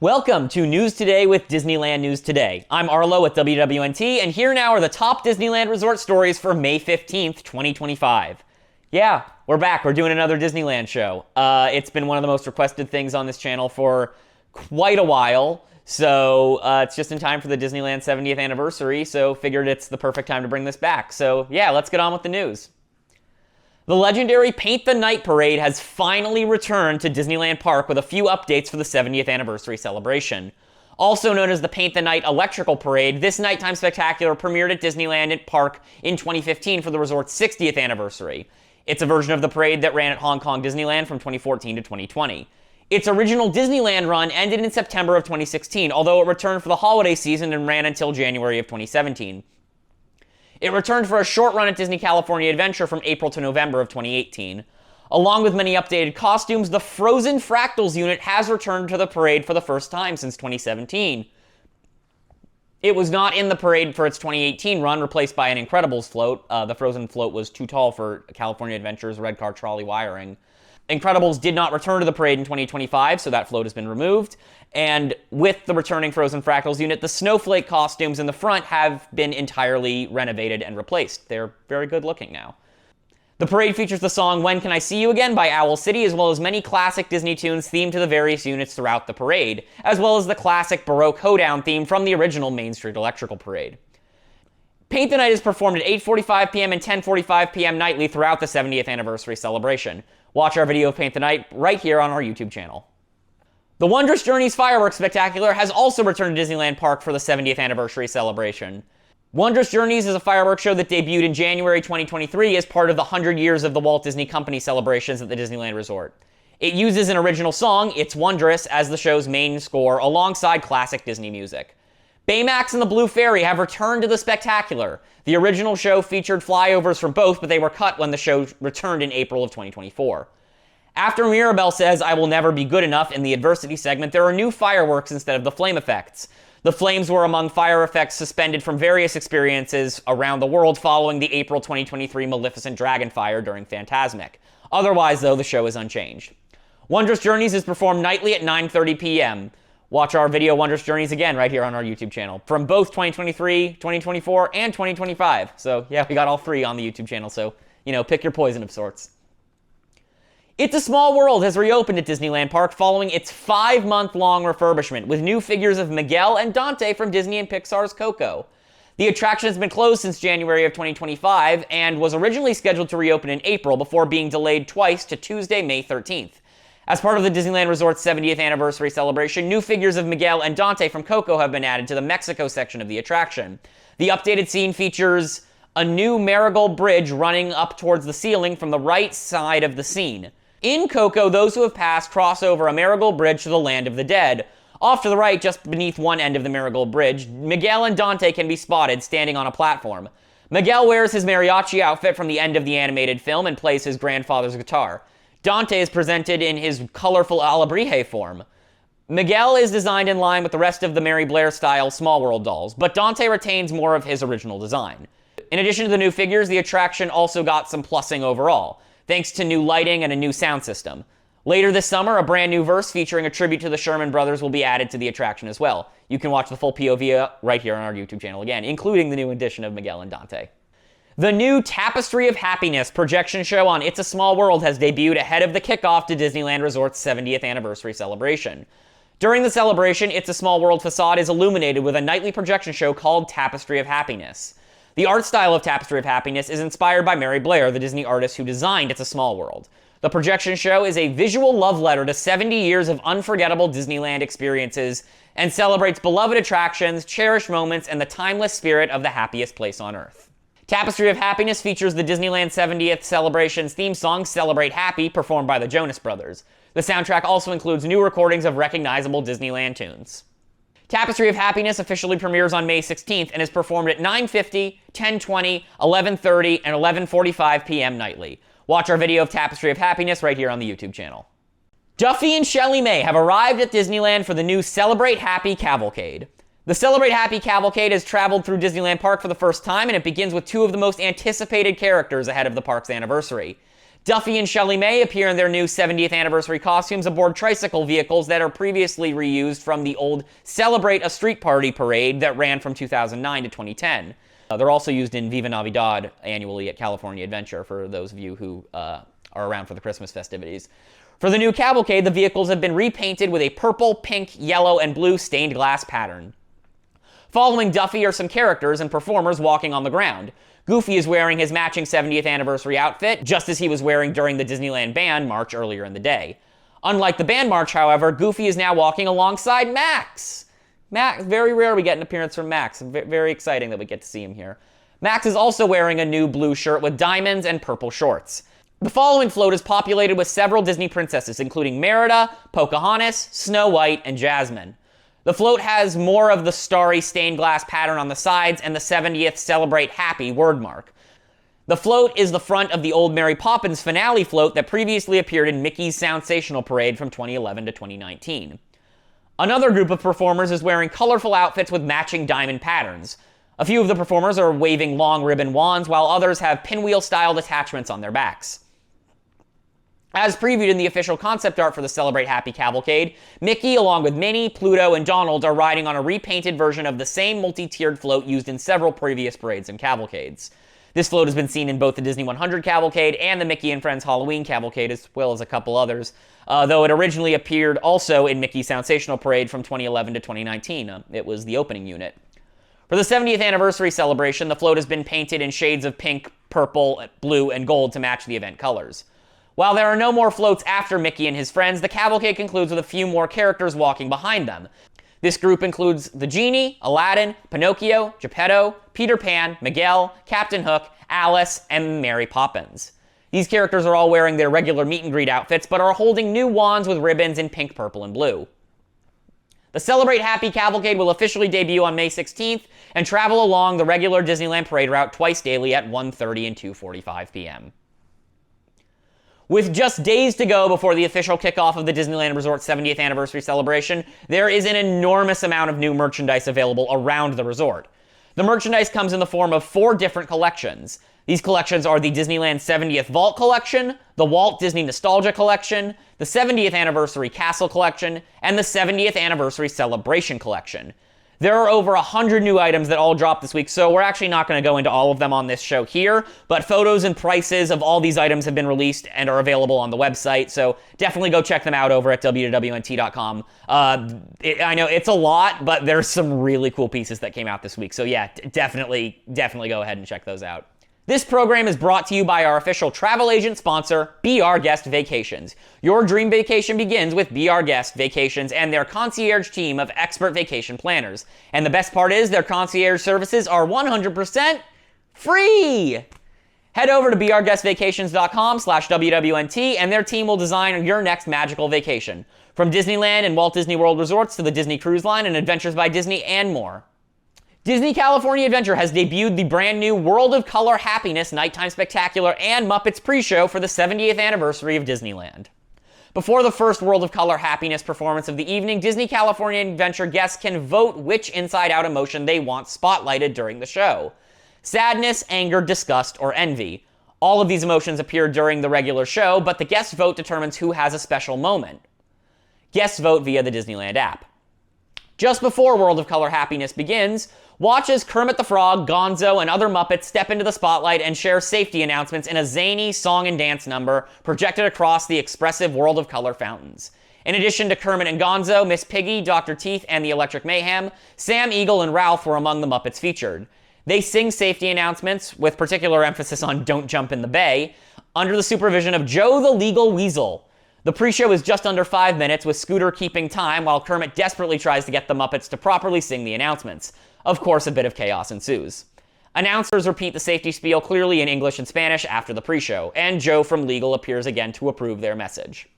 Welcome to News Today with Disneyland News Today. I'm Arlo at WWNT, and here now are the top Disneyland resort stories for May 15th, 2025. Yeah, we're back. We're doing another Disneyland show. It's been one of the most requested things on this channel for quite a while, so it's just in time for the Disneyland 70th anniversary, so figured it's the perfect time to bring this back. So yeah, let's get on with the news. The legendary Paint the Night Parade has finally returned to Disneyland Park with a few updates for the 70th anniversary celebration. Also known as the Paint the Night Electrical Parade, this nighttime spectacular premiered at Disneyland Park in 2015 for the resort's 60th anniversary. It's a version of the parade that ran at Hong Kong Disneyland from 2014 to 2020. Its original Disneyland run ended in September of 2016, although it returned for the holiday season and ran until January of 2017. It returned for a short run at Disney California Adventure from April to November of 2018. Along with many updated costumes, the Frozen Fractals unit has returned to the parade for the first time since 2017. It was not in the parade for its 2018 run, replaced by an Incredibles float. The Frozen float was too tall for California Adventure's red car trolley wiring. Incredibles did not return to the parade in 2025, so that float has been removed. And with the returning Frozen Fractals unit, the snowflake costumes in the front have been entirely renovated and replaced. They're very good looking now. The parade features the song When Can I See You Again by Owl City, as well as many classic Disney tunes themed to the various units throughout the parade, as well as the classic Baroque Hoedown theme from the original Main Street Electrical Parade. Paint the Night is performed at 8:45 p.m. and 10:45 p.m. nightly throughout the 70th anniversary celebration. Watch our video of Paint the Night right here on our YouTube channel. The Wondrous Journeys Fireworks Spectacular has also returned to Disneyland Park for the 70th anniversary celebration. Wondrous Journeys is a fireworks show that debuted in January 2023 as part of the 100 Years of the Walt Disney Company celebrations at the Disneyland Resort. It uses an original song, It's Wondrous, as the show's main score alongside classic Disney music. Baymax and the Blue Fairy have returned to the spectacular. The original show featured flyovers from both, but they were cut when the show returned in April of 2024. After Mirabelle says, I will never be good enough in the adversity segment, there are new fireworks instead of the flame effects. The flames were among fire effects suspended from various experiences around the world following the April 2023 Maleficent Dragon Fire during Fantasmic. Otherwise, though, the show is unchanged. Wondrous Journeys is performed nightly at 9:30 p.m. Watch our video Wondrous Journeys again right here on our YouTube channel from both 2023, 2024, and 2025. So yeah, we got all three on the YouTube channel, so, pick your poison of sorts. It's a Small World has reopened at Disneyland Park following its 5-month-long refurbishment with new figures of Miguel and Dante from Disney and Pixar's Coco. The attraction has been closed since January of 2025 and was originally scheduled to reopen in April before being delayed twice to Tuesday, May 13th. As part of the Disneyland Resort's 70th anniversary celebration, new figures of Miguel and Dante from Coco have been added to the Mexico section of the attraction. The updated scene features a new marigold bridge running up towards the ceiling from the right side of the scene. In Coco, those who have passed cross over a marigold bridge to the land of the dead. Off to the right, just beneath one end of the marigold bridge, Miguel and Dante can be spotted standing on a platform. Miguel wears his mariachi outfit from the end of the animated film and plays his grandfather's guitar. Dante is presented in his colorful Alebrije form. Miguel is designed in line with the rest of the Mary Blair-style Small World dolls, but Dante retains more of his original design. In addition to the new figures, the attraction also got some plussing overall, thanks to new lighting and a new sound system. Later this summer, a brand new verse featuring a tribute to the Sherman Brothers will be added to the attraction as well. You can watch the full POV right here on our YouTube channel again, including the new edition of Miguel and Dante. The new Tapestry of Happiness projection show on It's a Small World has debuted ahead of the kickoff to Disneyland Resort's 70th anniversary celebration. During the celebration, It's a Small World facade is illuminated with a nightly projection show called Tapestry of Happiness. The art style of Tapestry of Happiness is inspired by Mary Blair, the Disney artist who designed It's a Small World. The projection show is a visual love letter to 70 years of unforgettable Disneyland experiences and celebrates beloved attractions, cherished moments, and the timeless spirit of the happiest place on Earth. Tapestry of Happiness features the Disneyland 70th celebration's theme song, Celebrate Happy, performed by the Jonas Brothers. The soundtrack also includes new recordings of recognizable Disneyland tunes. Tapestry of Happiness officially premieres on May 16th and is performed at 9:50, 10:20, 11:30, and 11:45 p.m. nightly. Watch our video of Tapestry of Happiness right here on the YouTube channel. Duffy and Shellie Mae have arrived at Disneyland for the new Celebrate Happy Cavalcade. The Celebrate Happy Cavalcade has traveled through Disneyland Park for the first time, and it begins with two of the most anticipated characters ahead of the park's anniversary. Duffy and Shellie Mae appear in their new 70th anniversary costumes aboard tricycle vehicles that are previously reused from the old Celebrate a Street Party parade that ran from 2009 to 2010. They're also used in Viva Navidad annually at California Adventure, for those of you who are around for the Christmas festivities. For the new Cavalcade, the vehicles have been repainted with a purple, pink, yellow, and blue stained glass pattern. Following Duffy are some characters and performers walking on the ground. Goofy is wearing his matching 70th anniversary outfit, just as he was wearing during the Disneyland Band March earlier in the day. Unlike the Band March, however, Goofy is now walking alongside Max. Max, very rare we get an appearance from Max. Very exciting that we get to see him here. Max is also wearing a new blue shirt with diamonds and purple shorts. The following float is populated with several Disney princesses, including Merida, Pocahontas, Snow White, and Jasmine. The float has more of the starry stained glass pattern on the sides and the 70th Celebrate Happy wordmark. The float is the front of the old Mary Poppins finale float that previously appeared in Mickey's Soundsational Parade from 2011 to 2019. Another group of performers is wearing colorful outfits with matching diamond patterns. A few of the performers are waving long ribbon wands, while others have pinwheel-styled attachments on their backs. As previewed in the official concept art for the Celebrate Happy Cavalcade, Mickey, along with Minnie, Pluto, and Donald, are riding on a repainted version of the same multi-tiered float used in several previous parades and cavalcades. This float has been seen in both the Disney 100 Cavalcade and the Mickey and Friends Halloween Cavalcade, as well as a couple others, though it originally appeared also in Mickey's Soundsational Parade from 2011 to 2019. It was the opening unit. For the 70th anniversary celebration, the float has been painted in shades of pink, purple, blue, and gold to match the event colors. While there are no more floats after Mickey and his friends, the cavalcade concludes with a few more characters walking behind them. This group includes the Genie, Aladdin, Pinocchio, Geppetto, Peter Pan, Miguel, Captain Hook, Alice, and Mary Poppins. These characters are all wearing their regular meet and greet outfits, but are holding new wands with ribbons in pink, purple, and blue. The Celebrate Happy Cavalcade will officially debut on May 16th and travel along the regular Disneyland parade route twice daily at 1:30 and 2:45 p.m. With just days to go before the official kickoff of the Disneyland Resort's 70th anniversary celebration, there is an enormous amount of new merchandise available around the resort. The merchandise comes in the form of 4 different collections. These collections are the Disneyland 70th Vault Collection, the Walt Disney Nostalgia Collection, the 70th Anniversary Castle Collection, and the 70th Anniversary Celebration Collection. There are over 100 new items that all dropped this week, so we're actually not going to go into all of them on this show here, but photos and prices of all these items have been released and are available on the website, so definitely go check them out over at WWNT.com. I know it's a lot, but there's some really cool pieces that came out this week, so yeah, definitely go ahead and check those out. This program is brought to you by our official travel agent sponsor, Be Our Guest Vacations. Your dream vacation begins with Be Our Guest Vacations and their concierge team of expert vacation planners. And the best part is their concierge services are 100% free. Head over to beourguestvacations.com/WWNT and their team will design your next magical vacation. From Disneyland and Walt Disney World Resorts to the Disney Cruise Line and Adventures by Disney and more. Disney California Adventure has debuted the brand new World of Color Happiness Nighttime Spectacular and Muppets pre-show for the 70th anniversary of Disneyland. Before the first World of Color Happiness performance of the evening, Disney California Adventure guests can vote which inside-out emotion they want spotlighted during the show. Sadness, anger, disgust, or envy. All of these emotions appear during the regular show, but the guest vote determines who has a special moment. Guests vote via the Disneyland app. Just before World of Color Happiness begins, watch as Kermit the Frog, Gonzo, and other Muppets step into the spotlight and share safety announcements in a zany song and dance number projected across the expressive World of Color fountains. In addition to Kermit and Gonzo, Miss Piggy, Dr. Teeth, and the Electric Mayhem, Sam, Eagle, and Ralph were among the Muppets featured. They sing safety announcements, with particular emphasis on Don't Jump in the Bay, under the supervision of Joe the Legal Weasel. The pre-show is just under 5 minutes, with Scooter keeping time while Kermit desperately tries to get the Muppets to properly sing the announcements. Of course, a bit of chaos ensues. Announcers repeat the safety spiel clearly in English and Spanish after the pre-show, and Joe from Legal appears again to approve their message.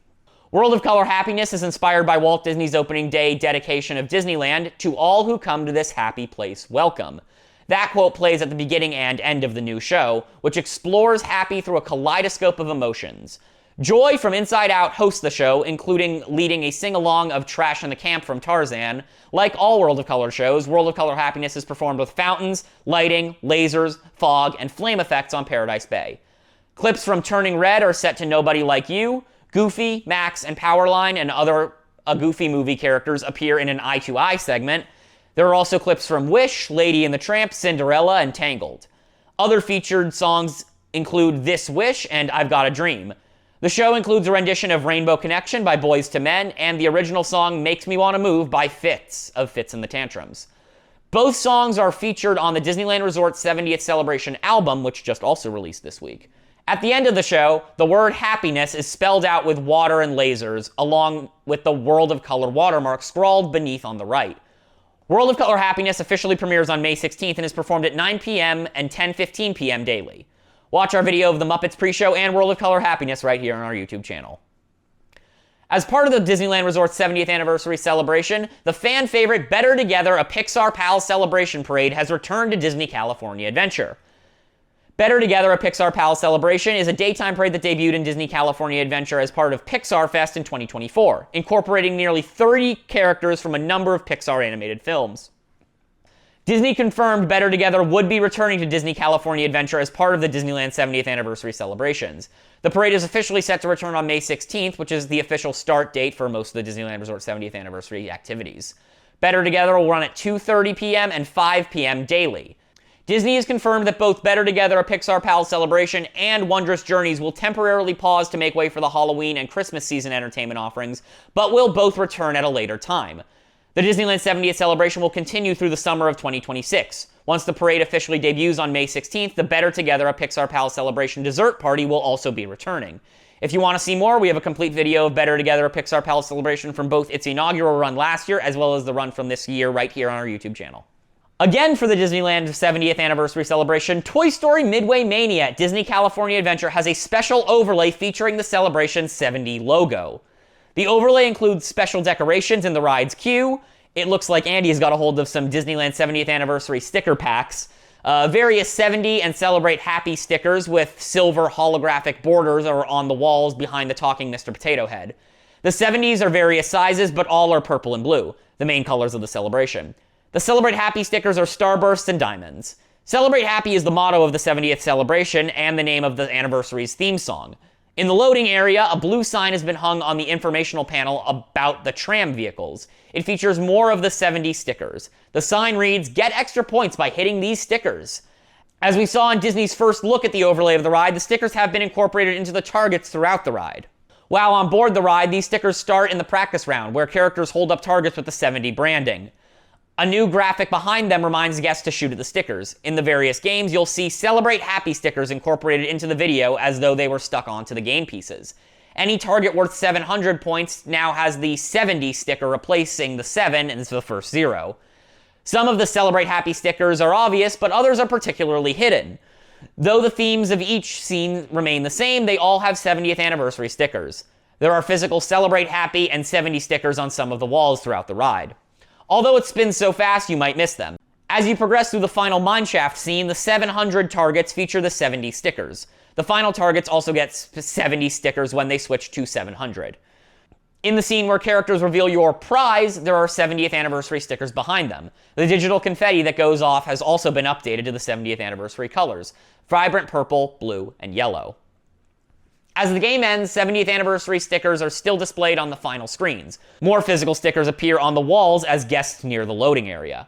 World of Color Happiness is inspired by Walt Disney's opening day dedication of Disneyland, "To all who come to this happy place, welcome." That quote plays at the beginning and end of the new show, which explores happy through a kaleidoscope of emotions. Joy from Inside Out hosts the show, including leading a sing-along of Trash in the Camp from Tarzan. Like all World of Color shows, World of Color Happiness is performed with fountains, lighting, lasers, fog, and flame effects on Paradise Bay. Clips from Turning Red are set to Nobody Like You. Goofy, Max, and Powerline and other Goofy movie characters appear in an eye-to-eye segment. There are also clips from Wish, Lady and the Tramp, Cinderella, and Tangled. Other featured songs include This Wish and I've Got a Dream. The show includes a rendition of Rainbow Connection by Boyz II Men and the original song Makes Me Wanna Move by Fitz of Fitz and the Tantrums. Both songs are featured on the Disneyland Resort 70th Celebration album, which just also released this week. At the end of the show, the word happiness is spelled out with water and lasers, along with the World of Color watermark scrawled beneath on the right. World of Color Happiness officially premieres on May 16th and is performed at 9 p.m. and 10:15 p.m. daily. Watch our video of the Muppets pre-show and World of Color Happiness right here on our YouTube channel. As part of the Disneyland Resort's 70th anniversary celebration, the fan favorite Better Together, a Pixar Pals celebration parade has returned to Disney California Adventure. Better Together, a Pixar Pals celebration is a daytime parade that debuted in Disney California Adventure as part of Pixar Fest in 2024, incorporating nearly 30 characters from a number of Pixar animated films. Disney confirmed Better Together would be returning to Disney California Adventure as part of the Disneyland 70th anniversary celebrations. The parade is officially set to return on May 16th, which is the official start date for most of the Disneyland Resort 70th anniversary activities. Better Together will run at 2:30 p.m. and 5 p.m. daily. Disney has confirmed that both Better Together, a Pixar Pals celebration, and Wondrous Journeys will temporarily pause to make way for the Halloween and Christmas season entertainment offerings, but will both return at a later time. The Disneyland 70th celebration will continue through the summer of 2026. Once the parade officially debuts on May 16th, the Better Together, a Pixar Pals celebration dessert party will also be returning. If you want to see more, we have a complete video of Better Together, a Pixar Pals celebration from both its inaugural run last year as well as the run from this year right here on our YouTube channel. Again, for the Disneyland 70th anniversary celebration, Toy Story Midway Mania at Disney California Adventure has a special overlay featuring the Celebration 70 logo. The overlay includes special decorations in the ride's queue. It looks like Andy has got a hold of some Disneyland 70th anniversary sticker packs. Various 70 and Celebrate Happy stickers with silver holographic borders are on the walls behind the talking Mr. Potato Head. The 70s are various sizes, but all are purple and blue, the main colors of the celebration. The Celebrate Happy stickers are starbursts and diamonds. Celebrate Happy is the motto of the 70th celebration and the name of the anniversary's theme song. In the loading area, a blue sign has been hung on the informational panel about the tram vehicles. It features more of the 70 stickers. The sign reads, "Get extra points by hitting these stickers." As we saw in Disney's first look at the overlay of the ride, the stickers have been incorporated into the targets throughout the ride. While on board the ride, these stickers start in the practice round, where characters hold up targets with the 70 branding. A new graphic behind them reminds guests to shoot at the stickers. In the various games, you'll see Celebrate Happy stickers incorporated into the video as though they were stuck onto the game pieces. Any target worth 700 points now has the 70 sticker replacing the 7 and the first 0. Some of the Celebrate Happy stickers are obvious, but others are particularly hidden. Though the themes of each scene remain the same, they all have 70th anniversary stickers. There are physical Celebrate Happy and 70 stickers on some of the walls throughout the ride. Although it spins so fast, you might miss them. As you progress through the final mineshaft scene, the 700 targets feature the 70 stickers. The final targets also get 70 stickers when they switch to 700. In the scene where characters reveal your prize, there are 70th anniversary stickers behind them. The digital confetti that goes off has also been updated to the 70th anniversary colors: vibrant purple, blue, and yellow. As the game ends, 70th anniversary stickers are still displayed on the final screens. More physical stickers appear on the walls as guests near the loading area.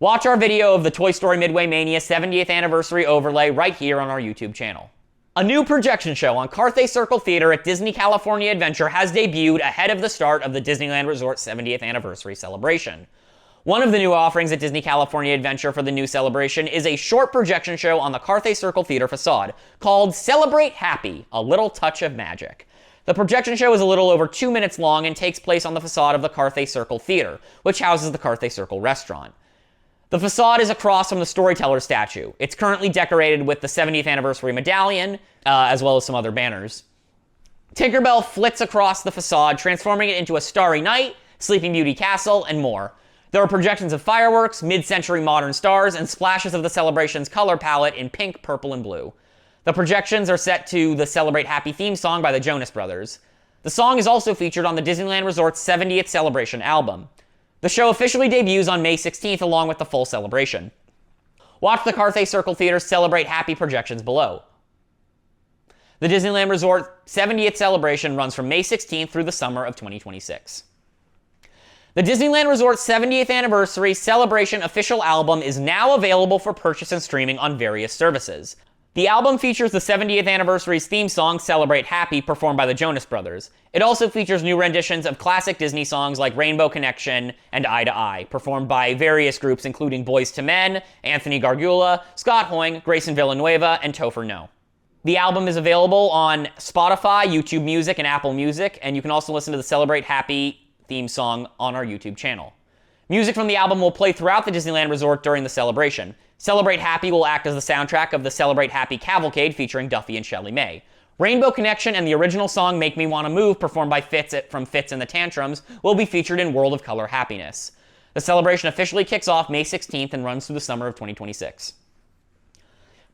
Watch our video of the Toy Story Midway Mania 70th anniversary overlay right here on our YouTube channel. A new projection show on Carthay Circle Theater at Disney California Adventure has debuted ahead of the start of the Disneyland Resort 70th anniversary celebration. One of the new offerings at Disney California Adventure for the new celebration is a short projection show on the Carthay Circle Theater facade called Celebrate Happy, A Little Touch of Magic. The projection show is a little over 2 minutes long and takes place on the facade of the Carthay Circle Theater, which houses the Carthay Circle restaurant. The facade is across from the Storyteller statue. It's currently decorated with the 70th anniversary medallion, as well as some other banners. Tinkerbell flits across the facade, transforming it into a Starry Night, Sleeping Beauty Castle, and more. There are projections of fireworks, mid-century modern stars, and splashes of the celebration's color palette in pink, purple, and blue. The projections are set to the Celebrate Happy theme song by the Jonas Brothers. The song is also featured on the Disneyland Resort's 70th celebration album. The show officially debuts on May 16th along with the full celebration. Watch the Carthay Circle Theater Celebrate Happy projections below. The Disneyland Resort 70th celebration runs from May 16th through the summer of 2026. The Disneyland Resort 70th Anniversary Celebration official album is now available for purchase and streaming on various services. The album features the 70th Anniversary's theme song, Celebrate Happy, performed by the Jonas Brothers. It also features new renditions of classic Disney songs like Rainbow Connection and Eye to Eye, performed by various groups including Boyz II Men, Anthony Gargula, Scott Hoying, Grayson Villanueva, and Topher No. The album is available on Spotify, YouTube Music, and Apple Music, and you can also listen to the Celebrate Happy theme song on our YouTube channel. Music from the album will play throughout the Disneyland Resort during the celebration. Celebrate Happy will act as the soundtrack of the Celebrate Happy Cavalcade featuring Duffy and Shellie May. Rainbow Connection and the original song Make Me Wanna Move, performed by Fitz from Fitz and the Tantrums, will be featured in World of Color Happiness. The celebration officially kicks off May 16th and runs through the summer of 2026.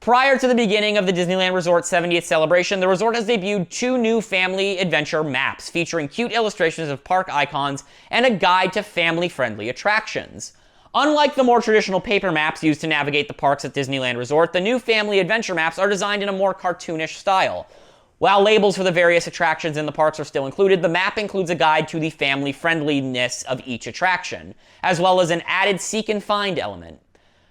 Prior to the beginning of the Disneyland Resort 70th celebration, the resort has debuted 2 new family adventure maps featuring cute illustrations of park icons and a guide to family-friendly attractions. Unlike the more traditional paper maps used to navigate the parks at Disneyland Resort, the new family adventure maps are designed in a more cartoonish style. While labels for the various attractions in the parks are still included, the map includes a guide to the family-friendliness of each attraction, as well as an added seek and find element.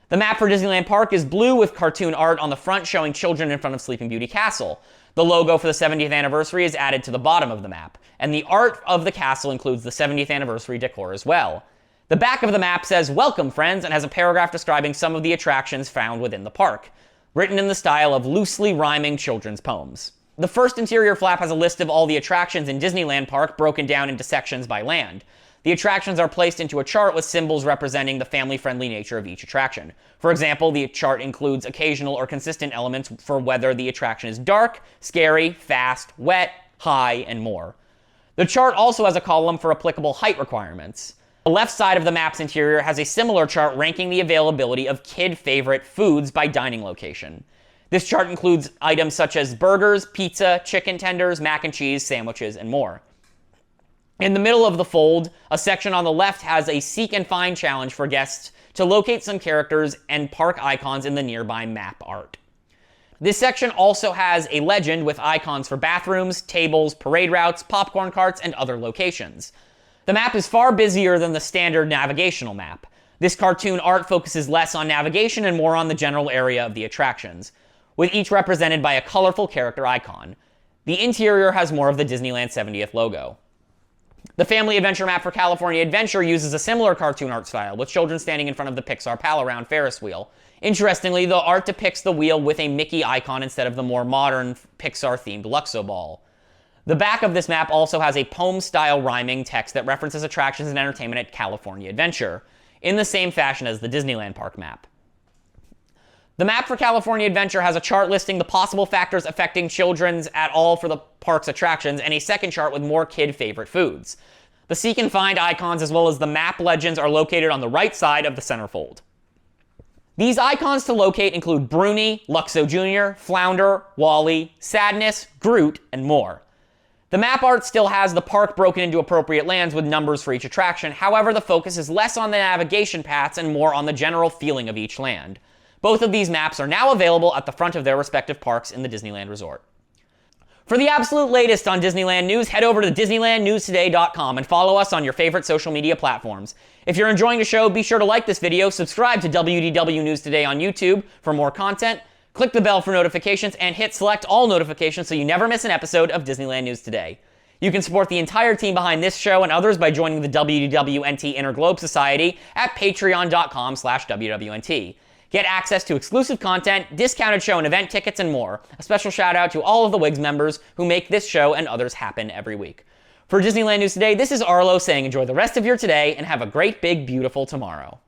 The map for Disneyland Park is blue with cartoon art on the front showing children in front of Sleeping Beauty Castle. The logo for the 70th anniversary is added to the bottom of the map, and the art of the castle includes the 70th anniversary decor as well. The back of the map says, "Welcome, friends," and has a paragraph describing some of the attractions found within the park, written in the style of loosely rhyming children's poems. The first interior flap has a list of all the attractions in Disneyland Park broken down into sections by land. The attractions are placed into a chart with symbols representing the family-friendly nature of each attraction. For example, the chart includes occasional or consistent elements for whether the attraction is dark, scary, fast, wet, high, and more. The chart also has a column for applicable height requirements. The left side of the map's interior has a similar chart ranking the availability of kid-favorite foods by dining location. This chart includes items such as burgers, pizza, chicken tenders, mac and cheese, sandwiches, and more. In the middle of the fold, a section on the left has a seek and find challenge for guests to locate some characters and park icons in the nearby map art. This section also has a legend with icons for bathrooms, tables, parade routes, popcorn carts, and other locations. The map is far busier than the standard navigational map. This cartoon art focuses less on navigation and more on the general area of the attractions, with each represented by a colorful character icon. The interior has more of the Disneyland 70th logo. The Family Adventure map for California Adventure uses a similar cartoon art style, with children standing in front of the Pixar Pal-Around Ferris wheel. Interestingly, the art depicts the wheel with a Mickey icon instead of the more modern Pixar-themed Luxo ball. The back of this map also has a poem-style rhyming text that references attractions and entertainment at California Adventure, in the same fashion as the Disneyland Park map. The map for California Adventure has a chart listing the possible factors affecting children's at all for the park's attractions, and a second chart with more kid-favorite foods. The seek and find icons as well as the map legends are located on the right side of the centerfold. These icons to locate include Bruni, Luxo Jr., Flounder, Wally, Sadness, Groot, and more. The map art still has the park broken into appropriate lands with numbers for each attraction, however the focus is less on the navigation paths and more on the general feeling of each land. Both of these maps are now available at the front of their respective parks in the Disneyland Resort. For the absolute latest on Disneyland news, head over to DisneylandNewsToday.com and follow us on your favorite social media platforms. If you're enjoying the show, be sure to like this video, subscribe to WDW News Today on YouTube for more content, click the bell for notifications, and hit select all notifications so you never miss an episode of Disneyland News Today. You can support the entire team behind this show and others by joining the WDWNT Inner Globe Society at patreon.com/WWNT. Get access to exclusive content, discounted show and event tickets, and more. A special shout out to all of the WIGS members who make this show and others happen every week. For Disneyland News Today, this is Arlo saying enjoy the rest of your today and have a great, big, beautiful tomorrow.